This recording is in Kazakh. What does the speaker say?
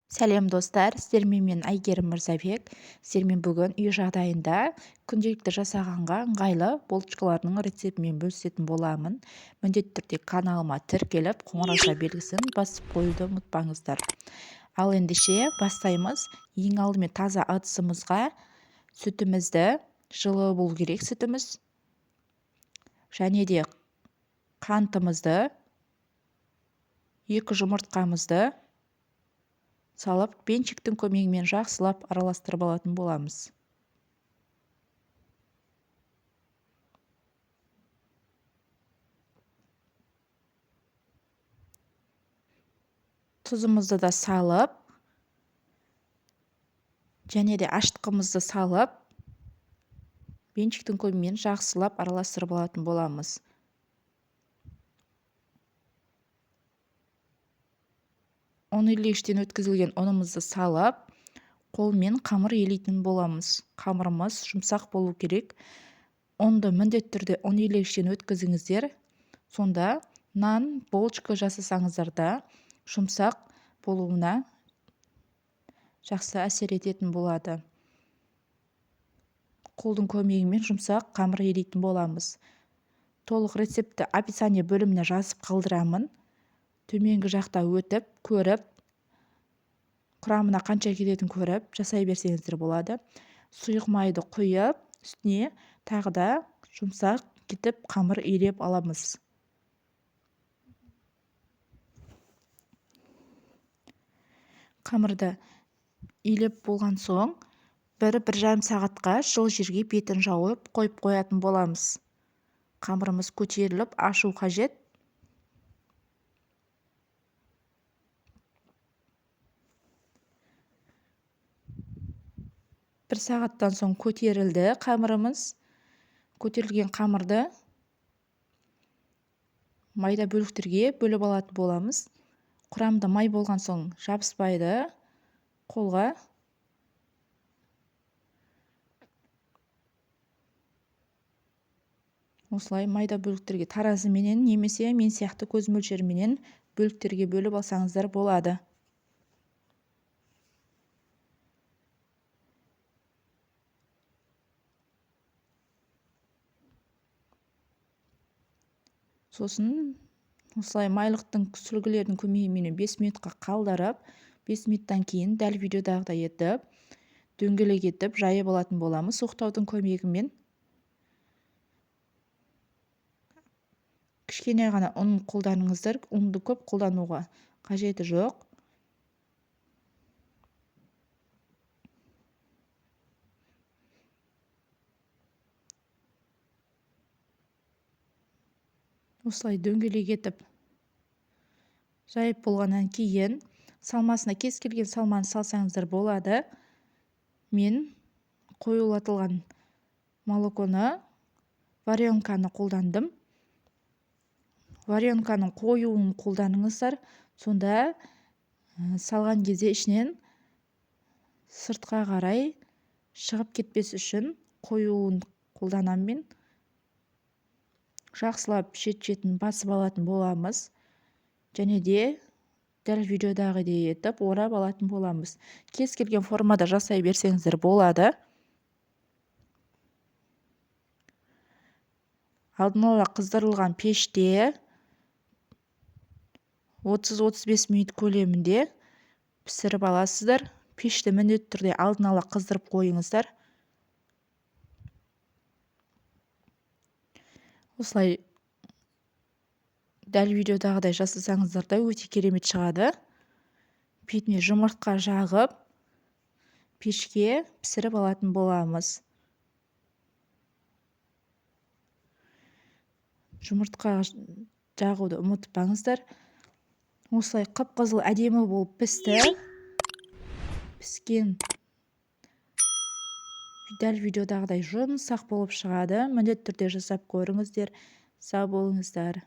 Сәлем достар, сіздермен мен Әйгерім Мырзабек. Сіздермен бүгін үй жағдайында күнделікті жасағанға ыңғайлы булочкалардың рецептімен бөлісетін боламын. Міндетті түрде каналыма тіркеліп, қоңырау белгісін басып қоюды ұмытпаңыздар. Ал ендеше бастаймыз. Ең алдымен таза ыдысымызға сүтімізді, жылы болу керек сүтіміз, және де қантымызды, 2 жұмыртқамызды салып, бенчиктің көмегімен жақсылап араластырып алатын боламыз. Тұзымызды да салып, және де аштықымызды салып, бенчиктің көмегімен жақсылап араластырып алатын боламыз. Он илегіштен өткізілген ұнымызды салып, қолмен қамыр елейтін боламыз. Қамырымыз жұмсақ болу керек. Онды міндетті түрде он илегіштен өткізіңіздер. Сонда нан, булочка жасасаңыздар да жұмсақ болуына жақсы әсер ететін болады. Қолдың көмегімен жұмсақ қамыр елейтін боламыз. Толық рецепті описание бөліміне жазып қалдырамын. Төменгі жақта өтіп, көріп, құрамына қанша кететінін көріп, жасай берсеңіздер болады. Сұйық майды құйып, үстіне тағы да жұмсақ кетіп қамыр елеп аламыз. Қамырды елеп болған соң, 1-1,5 сағатқа жылы жерге бетін жауып қойып қоятын боламыз. Қамырымыз көтеріліп, ашу қажет. Бір сағаттан соң көтерілді қамырымыз. Көтерілген қамырды майда бөліктерге бөліп алатын боламыз. Құрамында май болған соң жабыспайды қолға. Осылай майда бөліктерге таразыменен немесе мен сияқты көз мөлшеріменен бөліктерге бөліп алсаңыздар болады. Сосын осылай майлықтың сүлгілердің көмегімен 5 минутқа қалдырып, 5 минуттан кейін дәл видеодағыдай етіп, дөңгелек етіп жайып алатын боламыз оқтаудың көмегімен. Кішкене ғана ұн қолданыңыздар, ұнды көп қолдануға қажеті жоқ. Осылай дөңгелек етіп жайып болғаннан кейін салмасына кез келген салманы салсаңыздар болады. Мен қоюлатылған молоконы, варенканы қолдандым. Варенканың қоюын қолданыңыздар. Сонда салған кезде ішінен сыртқа қарай шығып кетпес үшін қоюын қолданамын мен. Жақсылап шет-шетін басып алатын боламыз. Және де дәл видеодағыдай етіп орап алатын боламыз. Кез келген формада жасай берсеңіздер болады. Алдын ала қыздырылған пеште 30-35 минут көлемінде пісіріп аласыздар. Пешті міндетті түрде алдын ала қыздырып қойыңыздар. Осылай дәл видеодағыдай жасасаңыздар да өте керемет шығады. Бетіне жұмыртқа жағып, пешке пісіріп алатын боламыз. Жұмыртқа жағуды ұмытпаңыздар. Осылай қып-қызыл әдемі болып пісті. Піскен дәл видеодағыдай жұмсақ болып шығады. Міндетті түрде жасап көріңіздер. Сау болыңыздар.